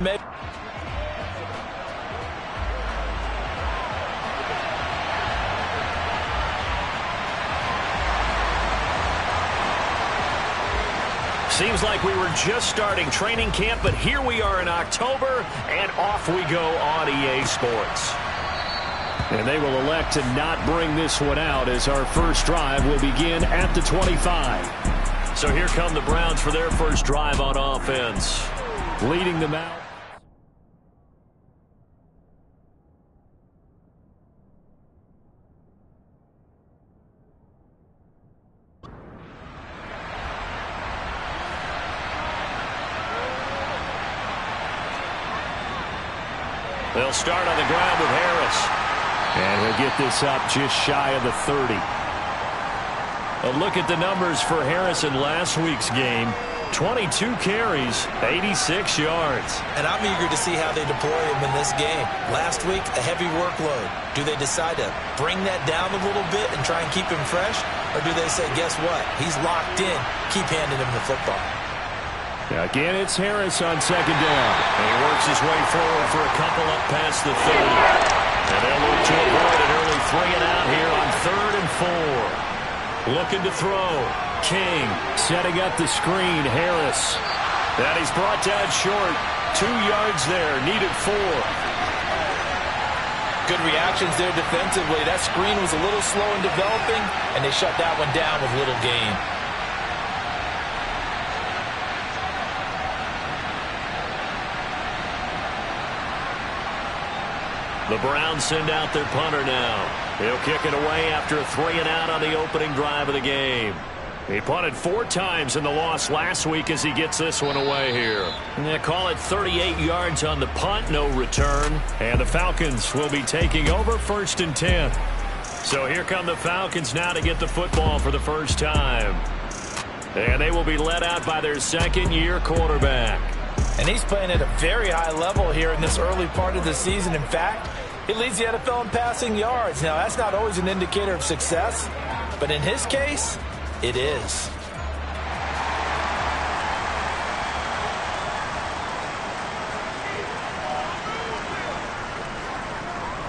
Seems like we were just starting training camp, but here we are in October, and off we go on EA Sports. And they will elect to not bring this one out as our first drive will begin at the 25. So here come the Browns for their first drive on offense. Leading them out. They'll start on the ground with Harris. And he'll get this up just shy of the 30. A look at the numbers for Harris in last week's game. 22 carries, 86 yards. And I'm eager to see how they deploy him in this game. Last week, a heavy workload. Do they decide to bring that down a little bit and try and keep him fresh? Or do they say, guess what? He's locked in. Keep handing him the football. Again, it's Harris on second down. And he works his way forward for a couple up past the 30. And they'll look to avoid an early 3 and out here on 3rd and 4. Looking to throw. King setting up the screen. Harris. And he's brought down short. 2 yards there. Needed 4. Good reactions there defensively. That screen was a little slow in developing, and they shut that one down with little gain. The Browns send out their punter now. He'll kick it away after a 3 and out on the opening drive of the game. He punted 4 times in the loss last week as he gets this one away here. And they call it 38 yards on the punt, no return. And the Falcons will be taking over 1st and 10. So here come the Falcons now to get the football for the first time. And they will be led out by their second-year quarterback. And he's playing at a very high level here in this early part of the season. In fact, he leads the NFL in passing yards. Now, that's not always an indicator of success, but in his case, it is.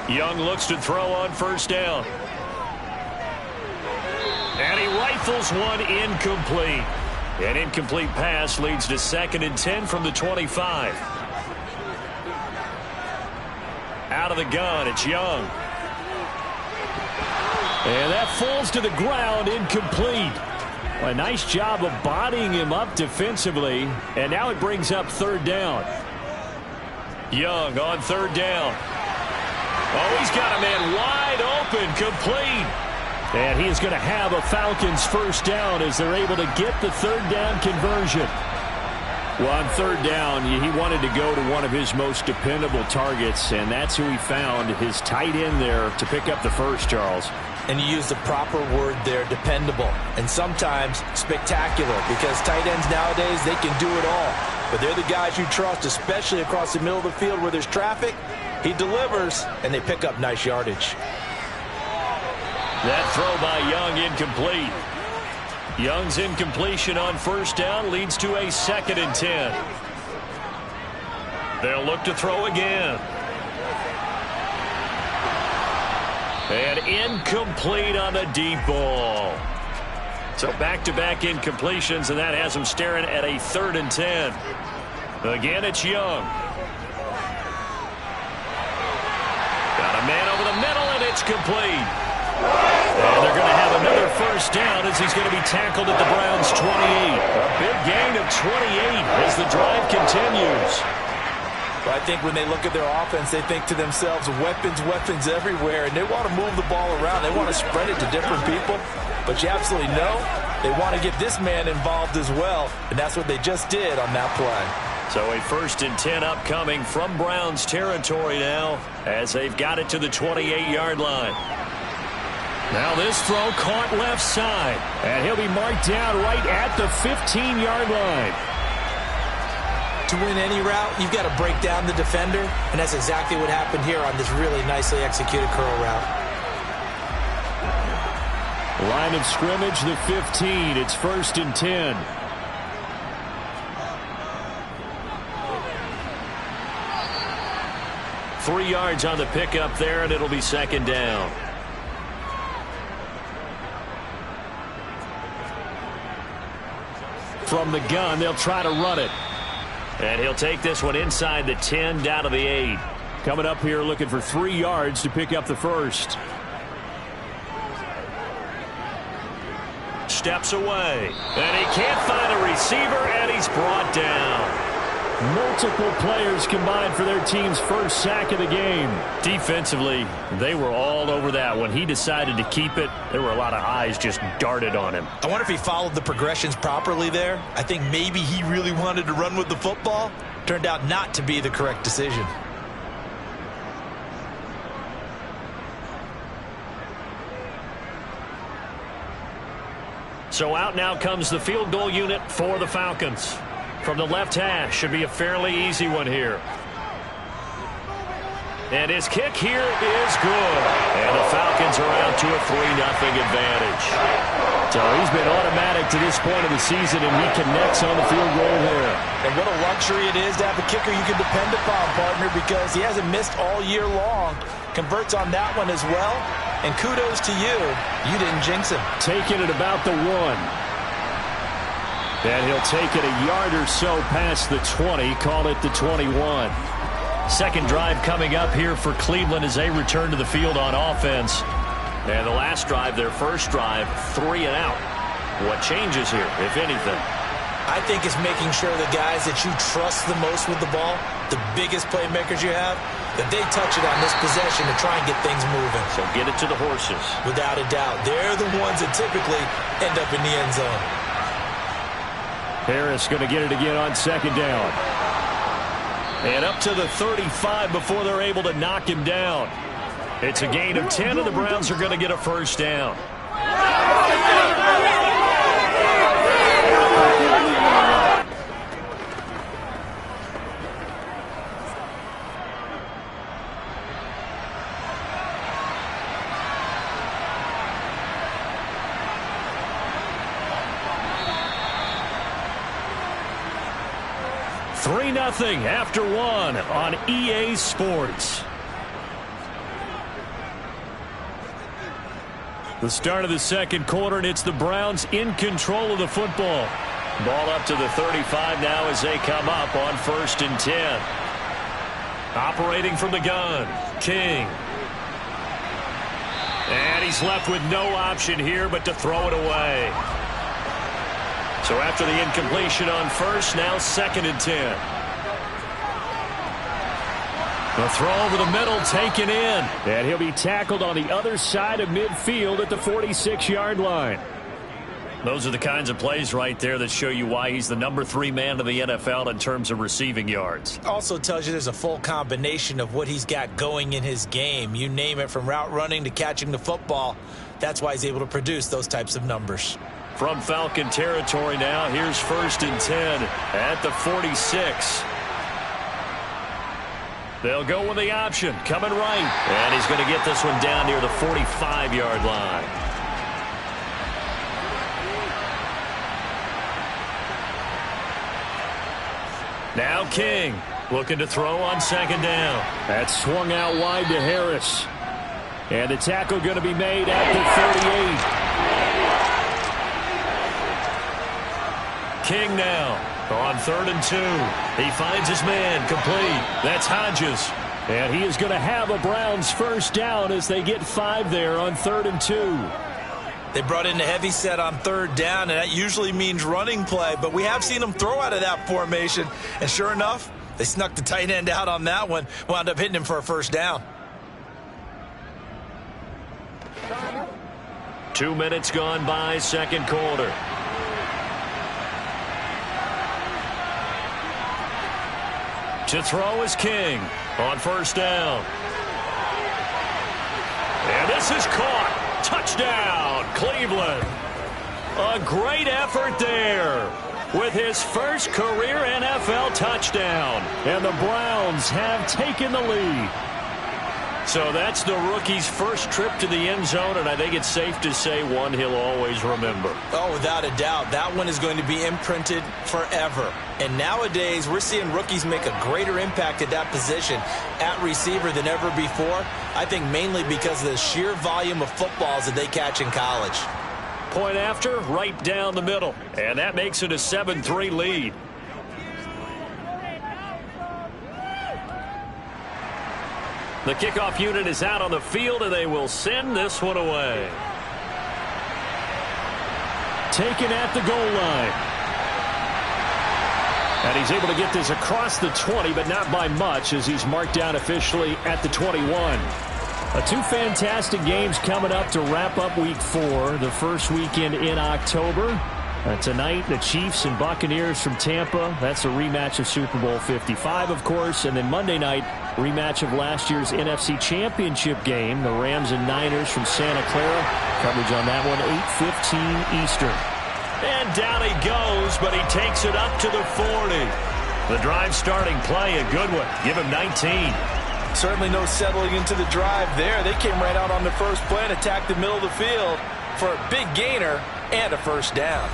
Young looks to throw on 1st down. And he rifles one incomplete. An incomplete pass leads to 2nd and 10 from the 25. Out of the gun, it's Young. And that falls to the ground, incomplete. A nice job of bodying him up defensively. And now it brings up 3rd down. Young on 3rd down. Oh, he's got a man wide open, complete. And he is going to have a Falcons 1st down as they're able to get the 3rd down conversion. Well, on 3rd down, he wanted to go to one of his most dependable targets, and that's who he found, his tight end there, to pick up the first, Charles. And you use the proper word there, dependable, and sometimes spectacular, because tight ends nowadays, they can do it all. But they're the guys you trust, especially across the middle of the field where there's traffic. He delivers, and they pick up nice yardage. That throw by Young incomplete. Young's incompletion on 1st down leads to a 2nd and 10. They'll look to throw again. And incomplete on the deep ball. So back-to-back incompletions, and that has him staring at a 3rd and 10. Again, it's Young. Got a man over the middle, and it's complete. And they're going to have another 1st down as he's going to be tackled at the Browns' 28. A big gain of 28 as the drive continues. But I think when they look at their offense, they think to themselves, weapons, weapons everywhere, and they want to move the ball around. They want to spread it to different people. But you absolutely know they want to get this man involved as well, and that's what they just did on that play. So a 1st and 10 upcoming from Browns territory now as they've got it to the 28-yard line. Now this throw caught left side, and he'll be marked down right at the 15-yard line. To win any route, you've got to break down the defender, and that's exactly what happened here on this really nicely executed curl route. Line of scrimmage, the 15. It's 1st and 10. 3 yards on the pickup there, and it'll be second down. From the gun, they'll try to run it. And he'll take this one inside the 10, down to the 8. Coming up here looking for 3 yards to pick up the first. Steps away. And he can't find a receiver, and he's brought down. Multiple players combined for their team's first sack of the game. Defensively, they were all over that. When he decided to keep it, there were a lot of eyes just darted on him. I wonder if he followed the progressions properly there. I think maybe he really wanted to run with the football. Turned out not to be the correct decision. So out now comes the field goal unit for the Falcons. From the left hash, should be a fairly easy one here. And his kick here is good. And the Falcons are out to a 3-0 advantage. So he's been automatic to this point of the season, and he connects on the field goal there. And what a luxury it is to have a kicker you can depend upon, partner, because he hasn't missed all year long. Converts on that one as well. And kudos to you. You didn't jinx him. Taking it about the 1. And he'll take it a yard or so past the 20, call it the 21. Second drive coming up here for Cleveland as they return to the field on offense. And the last drive, their first drive, 3 and out. What changes here, if anything? I think it's making sure the guys that you trust the most with the ball, the biggest playmakers you have, that they touch it on this possession to try and get things moving. So get it to the horses. Without a doubt. They're the ones that typically end up in the end zone. Harris going to get it again on second down. And up to the 35 before they're able to knock him down. It's a gain of 10, and the Browns are going to get a first down. 3-0 after 1 on EA Sports. The start of the second quarter, and it's the Browns in control of the football. Ball up to the 35 now as they come up on 1st and 10. Operating from the gun, King. And he's left with no option here but to throw it away. So after the incompletion on 1st, now 2nd and 10. The throw over the middle taken in. And he'll be tackled on the other side of midfield at the 46-yard line. Those are the kinds of plays right there that show you why he's the number 3 man of the NFL in terms of receiving yards. Also tells you there's a full combination of what he's got going in his game. You name it, from route running to catching the football. That's why he's able to produce those types of numbers. From Falcon territory now, here's 1st and 10 at the 46. They'll go with the option, coming right. And he's going to get this one down near the 45-yard line. Now King looking to throw on 2nd down. That swung out wide to Harris. And the tackle going to be made at the 38. King now on 3rd and 2. He finds his man complete. That's Hodges. And he is going to have a Browns first down as they get 5 there on 3rd and 2. They brought in a heavy set on 3rd down, and that usually means running play. But we have seen them throw out of that formation. And sure enough, they snuck the tight end out on that one. Wound up hitting him for a first down. 2 minutes gone by, second quarter. To throw is King on 1st down. And this is caught. Touchdown, Cleveland. A great effort there with his first career NFL touchdown. And the Browns have taken the lead. So that's the rookie's first trip to the end zone, and I think it's safe to say one he'll always remember. Oh, without a doubt. That one is going to be imprinted forever. And nowadays, we're seeing rookies make a greater impact at that position at receiver than ever before. I think mainly because of the sheer volume of footballs that they catch in college. Point after, right down the middle. And that makes it a 7-3 lead. The kickoff unit is out on the field, and they will send this one away. Taken at the goal line. And he's able to get this across the 20, but not by much, as he's marked down officially at the 21. Two fantastic games coming up to wrap up Week 4, the first weekend in October. Tonight, the Chiefs and Buccaneers from Tampa. That's a rematch of Super Bowl 55, of course. And then Monday night, rematch of last year's NFC Championship game, the Rams and Niners from Santa Clara. Coverage on that one, 8:15 Eastern. And down he goes, but he takes it up to the 40. The drive starting play, a good one. Give him 19. Certainly no settling into the drive there. They came right out on the first play and attacked the middle of the field for a big gainer and a first down.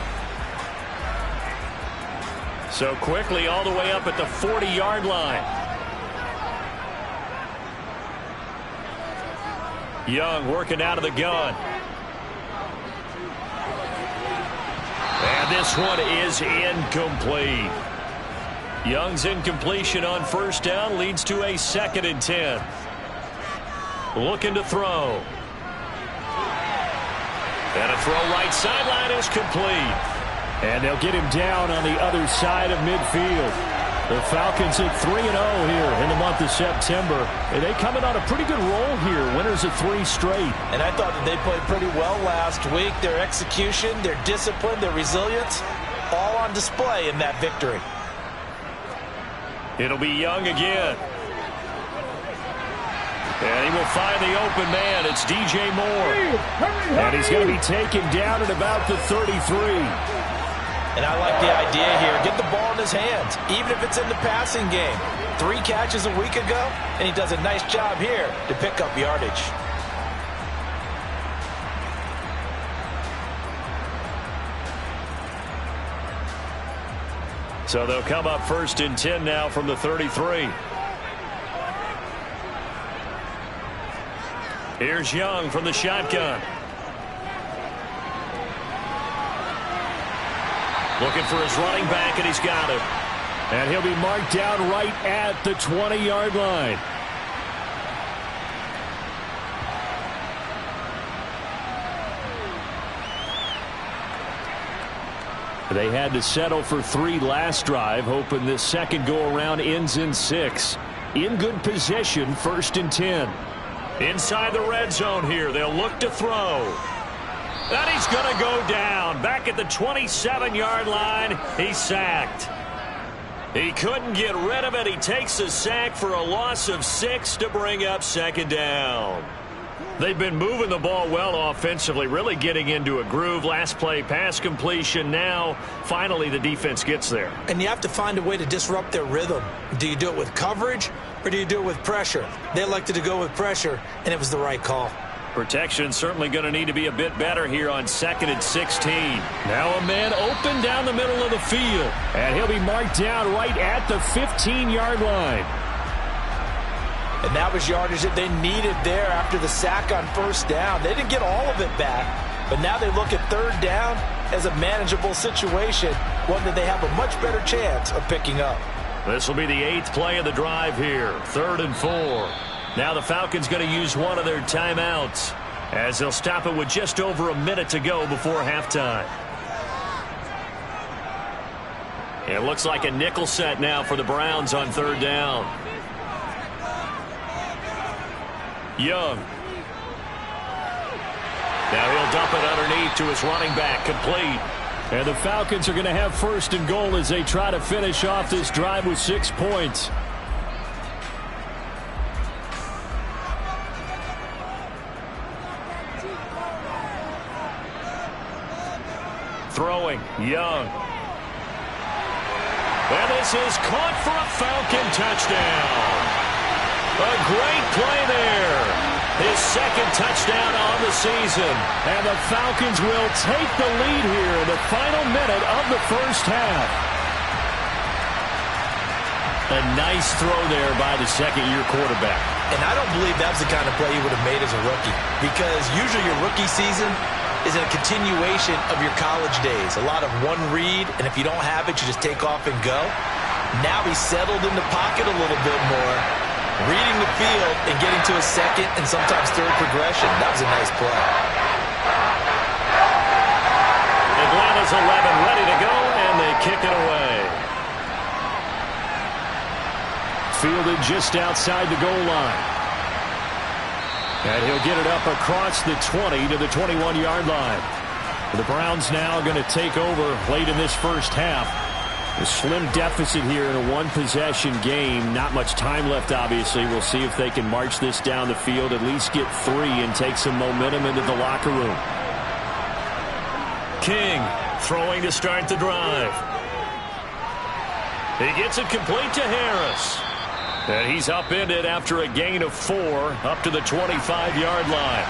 So quickly all the way up at the 40-yard line. Young working out of the gun. And this one is incomplete. Young's incompletion on first down leads to a 2nd and 10. Looking to throw. And a throw right sideline is complete. And they'll get him down on the other side of midfield. The Falcons at 3-0 here in the month of September. And they come in on a pretty good roll here. Winners of 3 straight. And I thought that they played pretty well last week. Their execution, their discipline, their resilience, all on display in that victory. It'll be Young again. And he will find the open man. It's DJ Moore. And he's going to be taken down at about the 33. And I like the idea here. Get the ball in his hands, even if it's in the passing game. 3 catches a week ago, and he does a nice job here to pick up yardage. So they'll come up 1st and 10 now from the 33. Here's Young from the shotgun. Looking for his running back, and he's got him. And he'll be marked down right at the 20-yard line. They had to settle for 3 last drive, hoping this second go-around ends in 6. In good position, 1st and 10. Inside the red zone here, they'll look to throw. And he's going to go down. Back at the 27-yard line, he's sacked. He couldn't get rid of it. He takes a sack for a loss of 6 to bring up 2nd down. They've been moving the ball well offensively, really getting into a groove. Last play, pass completion. Now, finally, the defense gets there. And you have to find a way to disrupt their rhythm. Do you do it with coverage, or do you do it with pressure? They elected to go with pressure, and it was the right call. Protection certainly going to need to be a bit better here on 2nd and 16. Now a man open down the middle of the field. And he'll be marked down right at the 15-yard line. And that was yardage that they needed there after the sack on first down. They didn't get all of it back, but now they look at 3rd down as a manageable situation, one that they have a much better chance of picking up. This will be the 8th play of the drive here, 3rd and 4. Now the Falcons going to use one of their timeouts as they'll stop it with just over a minute to go before halftime. It looks like a nickel set now for the Browns on 3rd down. Young. Now he'll dump it underneath to his running back, complete. And the Falcons are going to have 1st and goal as they try to finish off this drive with 6 points. Throwing, Young. And this is caught for a Falcon touchdown. A great play there. second touchdown on the season. And the Falcons will take the lead here in the final minute of the first half. A nice throw there by the second-year quarterback. And I don't believe that was the kind of play he would have made as a rookie, because usually your rookie season is a continuation of your college days. A lot of one read, and if you don't have it, you just take off and go. Now he's settled in the pocket a little bit more, reading the field and getting to a second and sometimes third progression. That was a nice play. Atlanta's 11 ready to go, and they kick it away. Fielded just outside the goal line. And he'll get it up across the 20 to the 21-yard line. The Browns now going to take over late in this first half. A slim deficit here in a one-possession game. Not much time left, obviously. We'll see if they can march this down the field, at least get 3 and take some momentum into the locker room. King throwing to start the drive. He gets it complete to Harris. And he's upended after a gain of 4 up to the 25-yard line.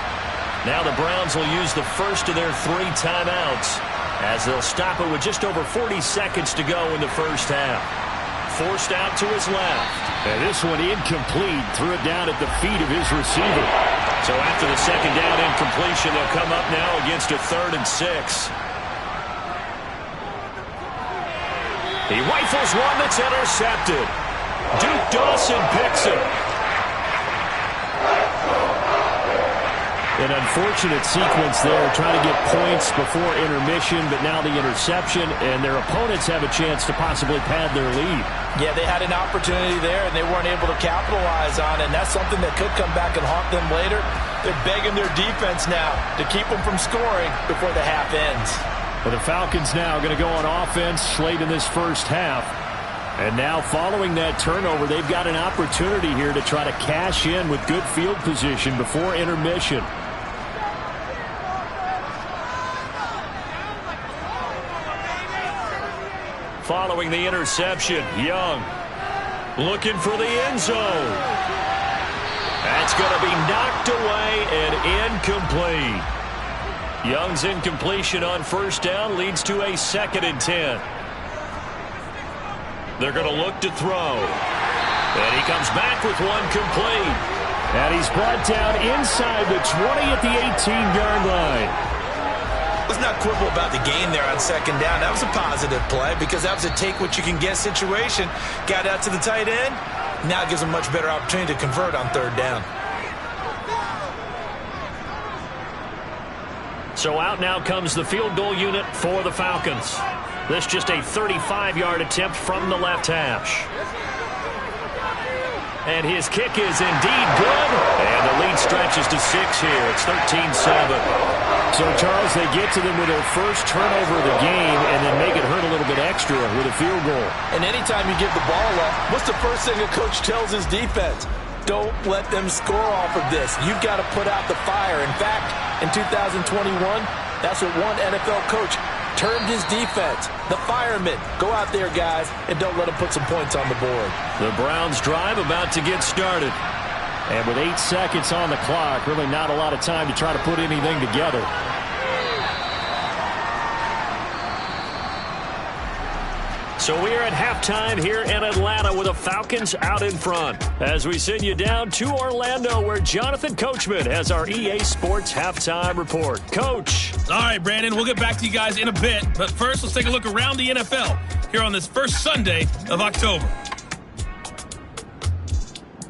Now the Browns will use the first of their 3 timeouts as they'll stop it with just over 40 seconds to go in the first half. Forced out to his left. And this one incomplete. Threw it down at the feet of his receiver. So after the second down incompletion, they'll come up now against a 3rd and 6. He rifles one that's intercepted. Duke Dawson picks it. An unfortunate sequence there, trying to get points before intermission, but now the interception, and their opponents have a chance to possibly pad their lead. Yeah, they had an opportunity there, and they weren't able to capitalize on it, and that's something that could come back and haunt them later. They're begging their defense now to keep them from scoring before the half ends. Well, the Falcons now going to go on offense late in this first half. And now following that turnover, they've got an opportunity here to try to cash in with good field position before intermission. Following the interception, Young looking for the end zone. That's going to be knocked away and incomplete. Young's incompletion on first down leads to a 2nd and 10. They're going to look to throw. And he comes back with one complete. And he's brought down inside the 20 at the 18-yard line. Let's not quibble about the gain there on second down. That was a positive play because that was a take-what-you-can-get situation. Got out to the tight end. Now it gives them a much better opportunity to convert on 3rd down. So out now comes the field goal unit for the Falcons. This just a 35-yard attempt from the left hash. And his kick is indeed good. And the lead stretches to 6 here. It's 13-7. So, Charles, they get to them with their first turnover of the game and then make it hurt a little bit extra with a field goal. And anytime you give the ball up, what's the first thing a coach tells his defense? Don't let them score off of this. You've got to put out the fire. In fact, in 2021, that's what one NFL coach termed his defense. The firemen. Go out there, guys, and don't let them put some points on the board. The Browns drive about to get started. And with 8 seconds on the clock, really not a lot of time to try to put anything together. So we're at halftime here in Atlanta with the Falcons out in front. As we send you down to Orlando where Jonathan Coachman has our EA Sports halftime report. Coach. All right, Brandon, we'll get back to you guys in a bit. But first, let's take a look around the NFL here on this first Sunday of October.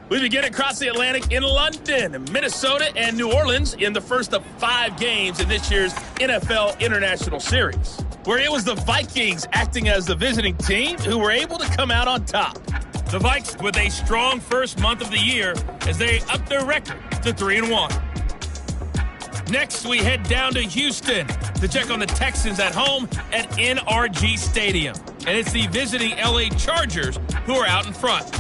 We begin across the Atlantic in London, Minnesota, and New Orleans in the first of 5 games in this year's NFL International Series, where it was the Vikings acting as the visiting team who were able to come out on top. The Vikes with a strong first month of the year as they up their record to 3-1. Next, we head down to Houston to check on the Texans at home at NRG Stadium. And it's the visiting LA Chargers who are out in front.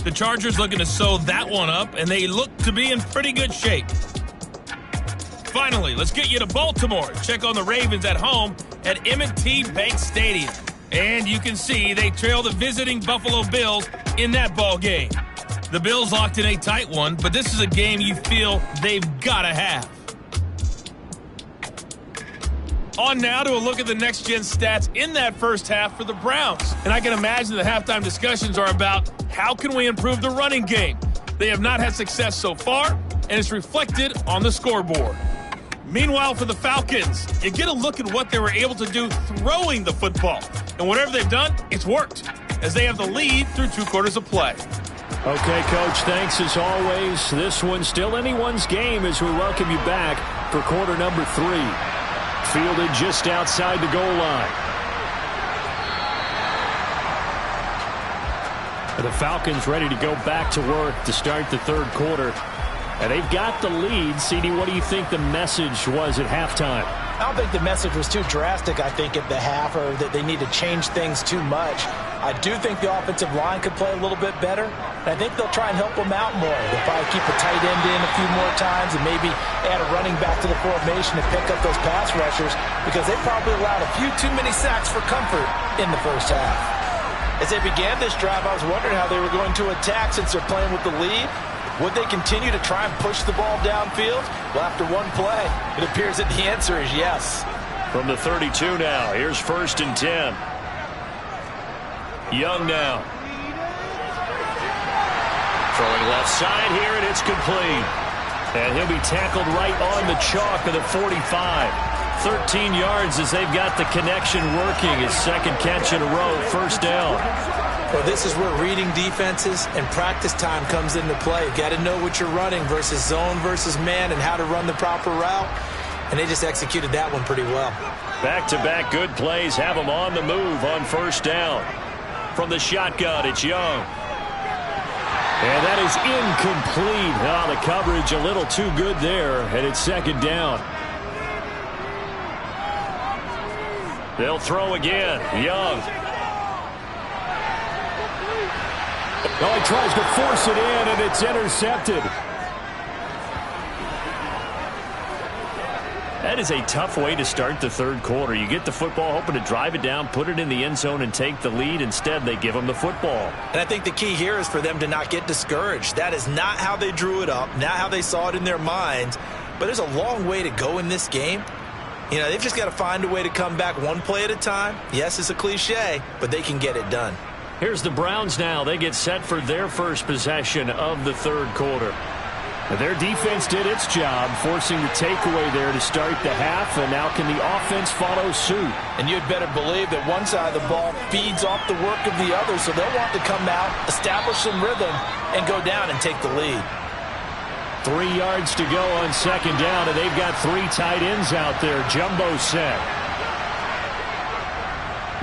The Chargers looking to sew that one up, and they look to be in pretty good shape. Finally, let's get you to Baltimore. Check on the Ravens at home at M&T Bank Stadium. And you can see they trail the visiting Buffalo Bills in that ball game. The Bills locked in a tight one, but this is a game you feel they've got to have. On now to a look at the next-gen stats in that first half for the Browns. And I can imagine the halftime discussions are about how can we improve the running game. They have not had success so far, and it's reflected on the scoreboard. Meanwhile, for the Falcons, you get a look at what they were able to do throwing the football. And whatever they've done, it's worked, as they have the lead through 2 quarters of play. Okay, Coach, thanks as always. This one's still anyone's game as we welcome you back for quarter number 3. Fielded just outside the goal line. The Falcons ready to go back to work to start the third quarter. And they've got the lead. CD, what do you think the message was at halftime? I don't think the message was too drastic, I think, at the half, or that they need to change things too much. I do think the offensive line could play a little bit better, and I think they'll try and help them out more. They'll probably keep a tight end in a few more times and maybe add a running back to the formation to pick up those pass rushers, because they probably allowed a few too many sacks for comfort in the first half. As they began this drive, I was wondering how they were going to attack since they're playing with the lead. Would they continue to try and push the ball downfield? Well, after one play, it appears that the answer is yes. From the 32 now, here's 1st and 10. Young now. Throwing left side here, and it's complete. And he'll be tackled right on the chalk of the 45. 13 yards as they've got the connection working. His second catch in a row, 1st down. Well, this is where reading defenses and practice time comes into play. You got to know what you're running versus zone versus man and how to run the proper route. And they just executed that one pretty well. Back-to-back good plays have them on the move on 1st down. From the shotgun, it's Young. And that is incomplete. Oh, the coverage a little too good there, and it's 2nd down. They'll throw again. Young. Oh, he tries to force it in, and it's intercepted. That is a tough way to start the third quarter. You get the football, hoping to drive it down, put it in the end zone, and take the lead. Instead, they give them the football. And I think the key here is for them to not get discouraged. That is not how they drew it up, not how they saw it in their minds. But there's a long way to go in this game. You know, they've just got to find a way to come back one play at a time. Yes, it's a cliche, but they can get it done. Here's the Browns now. They get set for their first possession of the third quarter. Their defense did its job, forcing the takeaway there to start the half, and now can the offense follow suit? And you'd better believe that one side of the ball feeds off the work of the other, so they'll want to come out, establish some rhythm, and go down and take the lead. 3 yards to go on 2nd down, and they've got 3 tight ends out there. Jumbo set.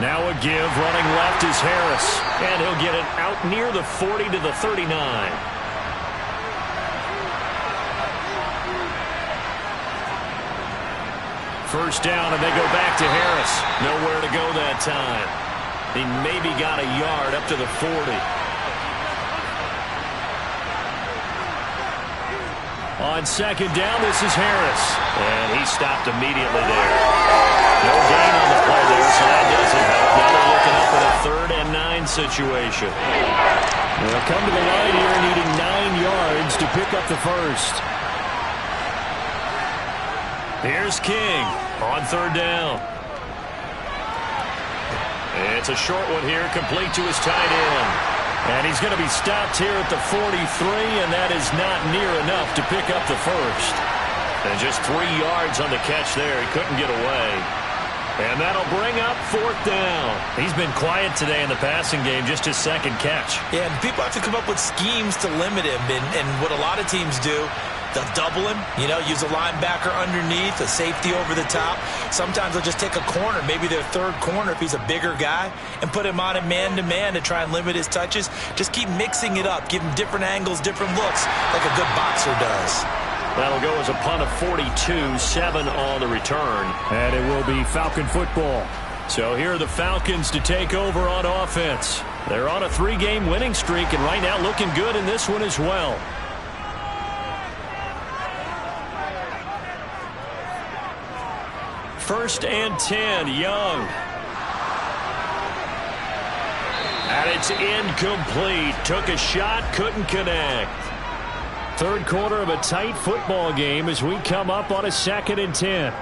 Now a give, running left is Harris, and he'll get it out near the 40 to the 39. First down, and they go back to Harris. Nowhere to go that time. He maybe got a yard up to the 40. On 2nd down, this is Harris. And he stopped immediately there. No gain on the play there, so that doesn't help. Now they're looking up at a 3rd and 9 situation. They'll come to the line here needing 9 yards to pick up the first. Here's King on 3rd down. It's a short one here, complete to his tight end. And he's going to be stopped here at the 43, and that is not near enough to pick up the first. And just 3 yards on the catch there. He couldn't get away. And that'll bring up 4th down. He's been quiet today in the passing game, just his 2nd catch. Yeah, and people have to come up with schemes to limit him. And what a lot of teams do, they'll double him, you know, use a linebacker underneath, a safety over the top. Sometimes they'll just take a corner, maybe their 3rd corner if he's a bigger guy, and put him on a man-to-man to try and limit his touches. Just keep mixing it up, give him different angles, different looks, like a good boxer does. That'll go as a punt of 42, 7 on the return. And it will be Falcon football. So here are the Falcons to take over on offense. They're on a 3-game winning streak, and right now looking good in this one as well. First and 10, Young. And it's incomplete. Took a shot, couldn't connect. Third quarter of a tight football game as we come up on a 2nd and 10.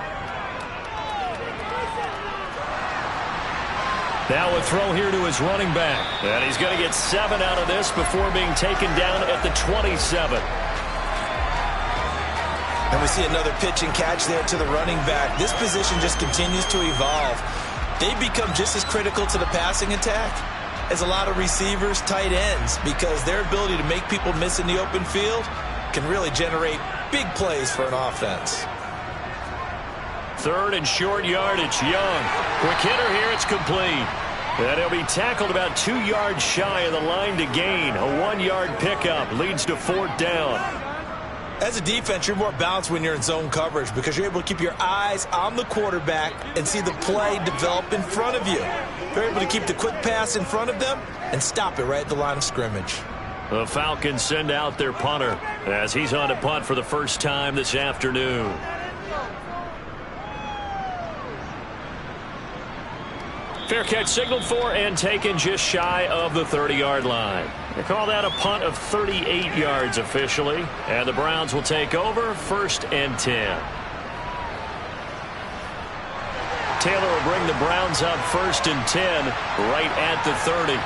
Now a throw here to his running back. And he's going to get 7 out of this before being taken down at the 27. And we see another pitch and catch there to the running back. This position just continues to evolve. They become just as critical to the passing attack as a lot of receivers, tight ends, because their ability to make people miss in the open field can really generate big plays for an offense. 3rd and short yardage. Young. Quick hitter here. It's complete. And he'll be tackled about 2 yards shy of the line to gain. A 1-yard pickup leads to 4th down. As a defense, you're more balanced when you're in zone coverage because you're able to keep your eyes on the quarterback and see the play develop in front of you. You're able to keep the quick pass in front of them and stop it right at the line of scrimmage. The Falcons send out their punter as he's on to punt for the first time this afternoon. Fair catch signaled for and taken just shy of the 30-yard line. They call that a punt of 38 yards officially. And the Browns will take over 1st and 10. Taylor will bring the Browns up 1st and 10 right at the 30.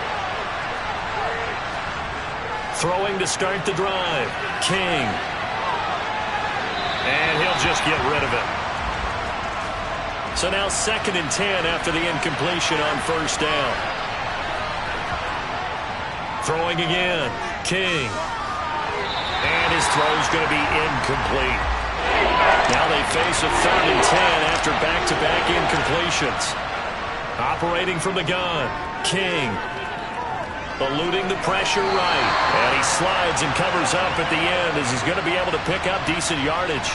Throwing to start the drive. King. And he'll just get rid of it. So now 2nd and 10 after the incompletion on 1st down. Throwing again. King. And his throw's going to be incomplete. Now they face a 3rd and 10 after back-to-back incompletions. Operating from the gun. King. Eluding the pressure right. And he slides and covers up at the end as he's going to be able to pick up decent yardage.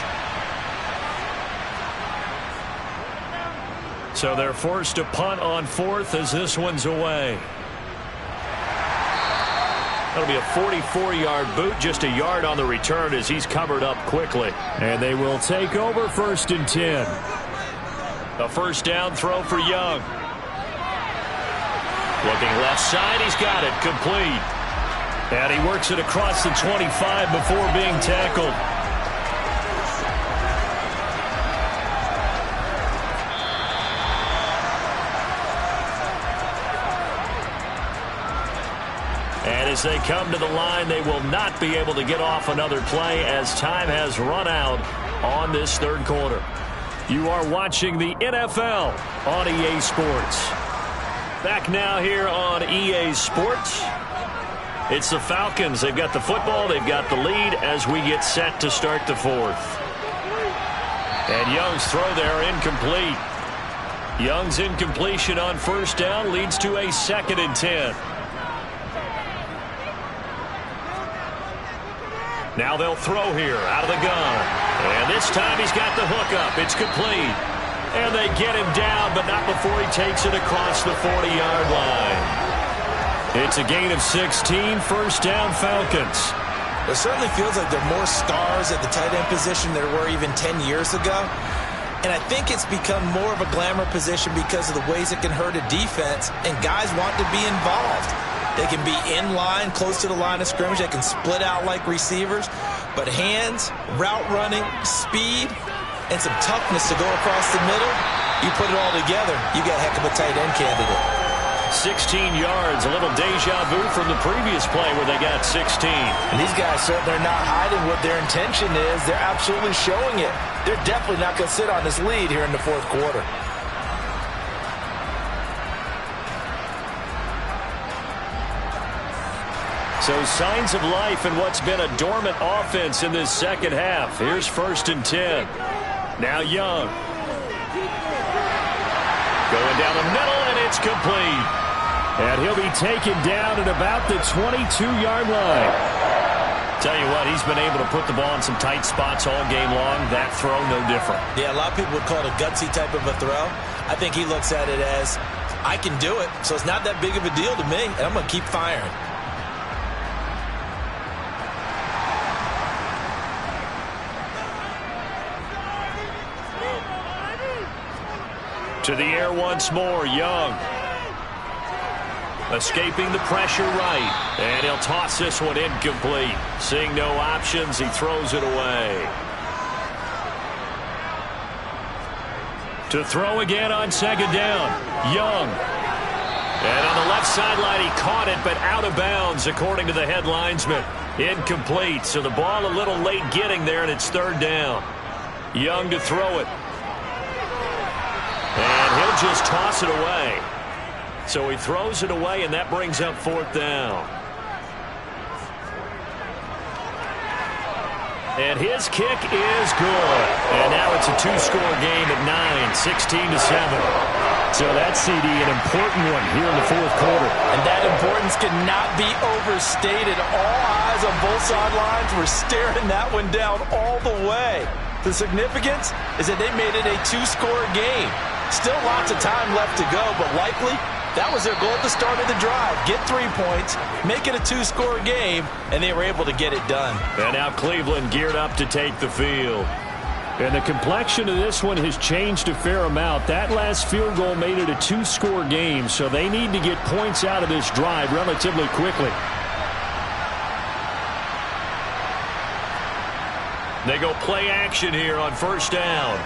So they're forced to punt on 4th as this one's away. That'll be a 44-yard boot, just a yard on the return as he's covered up quickly. And they will take over 1st and 10. A 1st down throw for Young. Looking left side, he's got it, complete. And he works it across the 25 before being tackled. And as they come to the line, they will not be able to get off another play as time has run out on this 3rd quarter. You are watching the NFL on EA Sports. Back now here on EA Sports. It's the Falcons. They've got the football. They've got the lead as we get set to start the 4th. And Young's throw there incomplete. Young's incompletion on 1st down leads to a 2nd and 10. Now they'll throw here out of the gun. And this time he's got the hook up. It's complete. And they get him down, but not before he takes it across the 40-yard line. It's a gain of 16, 1st down Falcons. It certainly feels like there are more stars at the tight end position than there were even 10 years ago. And I think it's become more of a glamour position because of the ways it can hurt a defense, and guys want to be involved. They can be in line, close to the line of scrimmage. They can split out like receivers. But hands, route running, speed, and some toughness to go across the middle, you put it all together, you got a heck of a tight end candidate. 16 yards, a little deja vu from the previous play where they got 16. And these guys certainly are not hiding what their intention is. They're absolutely showing it. They're definitely not going to sit on this lead here in the 4th quarter. So signs of life in what's been a dormant offense in this 2nd half. Here's 1st and 10. Now Young. Going down the middle, and it's complete. And he'll be taken down at about the 22-yard line. Tell you what, he's been able to put the ball in some tight spots all game long. That throw, no different. Yeah, a lot of people would call it a gutsy type of a throw. I think he looks at it as, I can do it, so it's not that big of a deal to me, and I'm going to keep firing. To the air once more, Young. Escaping the pressure right. And he'll toss this one incomplete. Seeing no options, he throws it away. To throw again on second down. Young. And on the left sideline, he caught it, but out of bounds, according to the head linesman. Incomplete, so the ball a little late getting there, and it's third down. Young to throw it. And he'll just toss it away. So he throws it away, and that brings up fourth down. And his kick is good. And now it's a two-score game at 9, 16-7. So that's, CD, an important one here in the fourth quarter. And that importance cannot be overstated. All eyes on both sidelines were staring that one down all the way. The significance is that they made it a two-score game. Still lots of time left to go, but likely that was their goal at the start of the drive. Get 3 points, make it a two-score game, and they were able to get it done. And now Cleveland geared up to take the field. And the complexion of this one has changed a fair amount. That last field goal made it a two-score game, so they need to get points out of this drive relatively quickly. They go play action here on first down.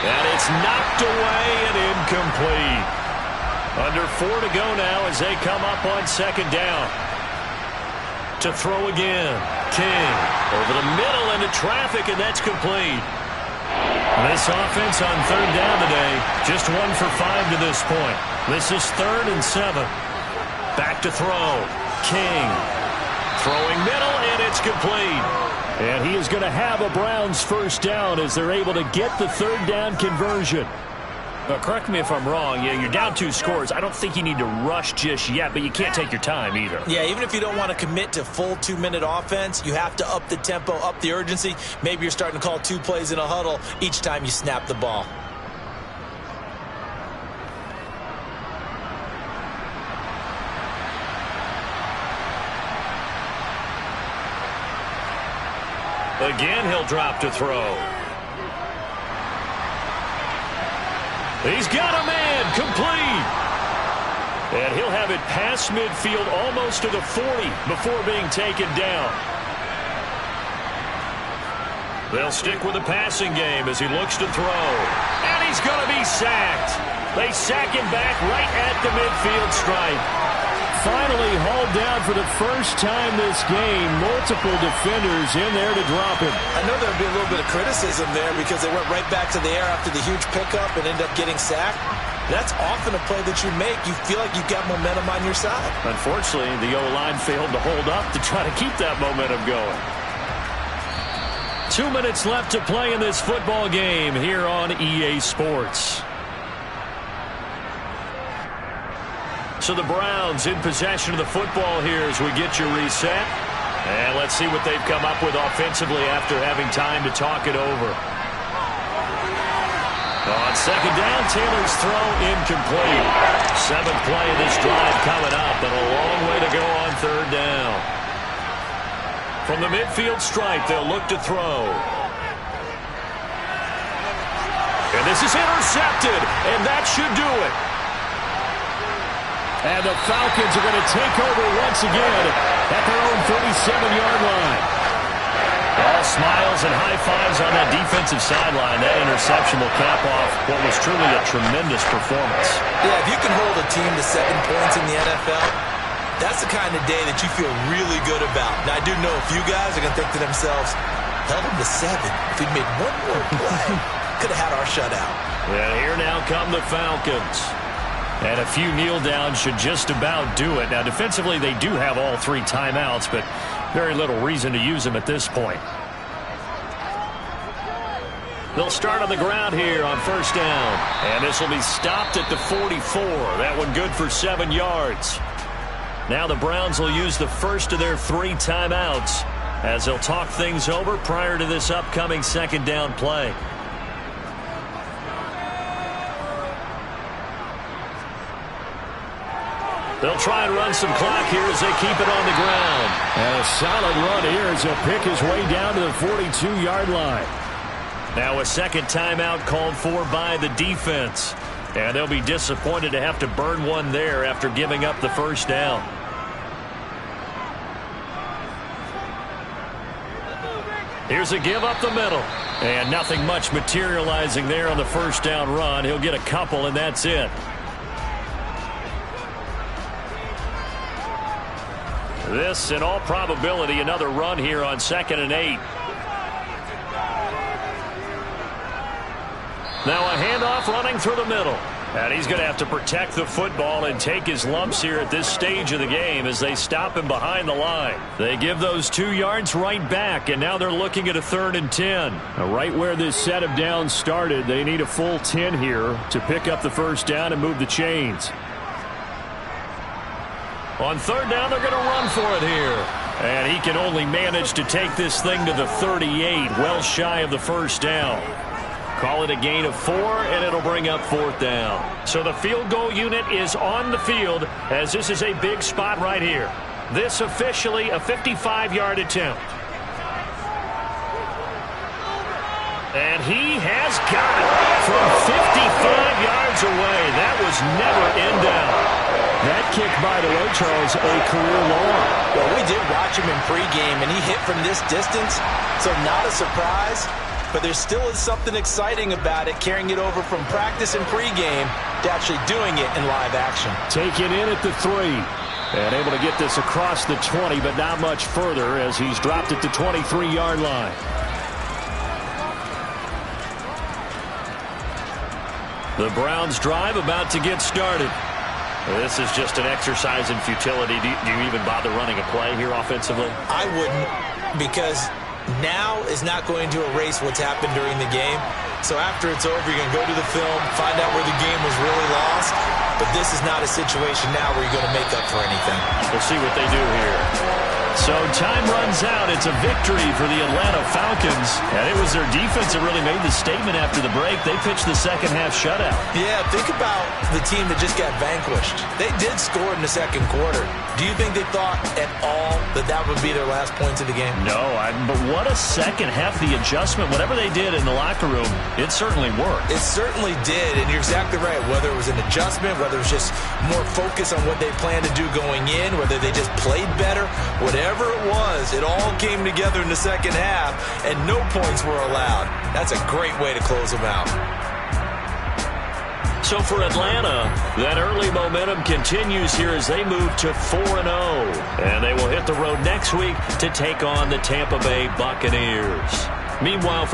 And it's knocked away and incomplete. Under 4 to go now as they come up on second down. To throw again. King over the middle into traffic, and that's complete. This offense on third down today, just 1 for 5 to this point. This is 3rd and 7. Back to throw. King throwing middle, and it's complete. And he is going to have a Browns first down as they're able to get the third down conversion. Correct me if I'm wrong. Yeah, you're down 2 scores. I don't think you need to rush just yet, but you can't take your time either. Yeah, even if you don't want to commit to full 2-minute offense, you have to up the tempo, up the urgency. Maybe you're starting to call 2 plays in a huddle each time you snap the ball. Again, he'll drop to throw. He's got a man, complete. And he'll have it past midfield almost to the 40 before being taken down. They'll stick with the passing game as he looks to throw. And he's going to be sacked. They sack him back right at the midfield stripe. Finally hauled down for the first time this game. Multiple defenders in there to drop him. I know there'll be a little bit of criticism there because they went right back to the air after the huge pickup and ended up getting sacked. That's often a play that you make. You feel like you've got momentum on your side. Unfortunately, the O-line failed to hold up to try to keep that momentum going. 2 minutes left to play in this football game here on EA Sports. So the Browns in possession of the football here as we get your reset. And let's see what they've come up with offensively after having time to talk it over. On second down, Taylor's throw incomplete. 7th play of this drive coming up, but a long way to go on third down. From the midfield stripe, they'll look to throw. And this is intercepted, and that should do it. And the Falcons are going to take over once again at their own 37-yard line. All smiles and high fives on that defensive sideline. That interception will cap off what was truly a tremendous performance. Yeah, if you can hold a team to 7 points in the NFL, that's the kind of day that you feel really good about. Now, I do know a few guys are going to think to themselves, held them to 7. If we'd made one more play, could have had our shutout. And here now come the Falcons. And a few kneel downs should just about do it. Now, defensively, they do have all 3 timeouts, but very little reason to use them at this point. They'll start on the ground here on first down. And this will be stopped at the 44. That one good for 7 yards. Now the Browns will use the first of their 3 timeouts as they'll talk things over prior to this upcoming second down play. They'll try and run some clock here as they keep it on the ground. And a solid run here as he'll pick his way down to the 42-yard line. Now a second timeout called for by the defense. And they'll be disappointed to have to burn one there after giving up the first down. Here's a give up the middle. And nothing much materializing there on the first down run. He'll get a couple, and that's it. This, in all probability, another run here on 2nd and 8. Now a handoff running through the middle. And he's going to have to protect the football and take his lumps here at this stage of the game as they stop him behind the line. They give those 2 yards right back, and now they're looking at a 3rd and 10. Now, right where this set of downs started, they need a full 10 here to pick up the first down and move the chains. On 3rd down, they're going to run for it here. And he can only manage to take this thing to the 38, well shy of the first down. Call it a gain of 4, and it'll bring up 4th down. So the field goal unit is on the field as this is a big spot right here. This officially a 55-yard attempt. And he has got it from 55 yards away. That was never in doubt. That kick, by the way, Charles, a career long. Well, we did watch him in pregame, and he hit from this distance, so not a surprise. But there still is something exciting about it, carrying it over from practice and pregame to actually doing it in live action. Taken in at the 3. And able to get this across the 20, but not much further as he's dropped at the 23-yard line. The Browns drive about to get started. This is just an exercise in futility. Do you even bother running a play here offensively? I wouldn't, because now is not going to erase what's happened during the game. So after it's over, you're going to go to the film, find out where the game was really lost. But this is not a situation now where you're going to make up for anything. We'll see what they do here. So time runs out. It's a victory for the Atlanta Falcons. And it was their defense that really made the statement after the break. They pitched the second half shutout. Yeah, think about the team that just got vanquished. They did score in the second quarter. Do you think they thought at all that that would be their last points of the game? No, but what a second half. The adjustment, whatever they did in the locker room, it certainly worked. It certainly did, and you're exactly right. Whether it was an adjustment, whether it was just more focus on what they planned to do going in, whether they just played better, whatever it was, it all came together in the second half, and no points were allowed. That's a great way to close them out. So for Atlanta, that early momentum continues here as they move to 4-0. And they will hit the road next week to take on the Tampa Bay Buccaneers. Meanwhile, for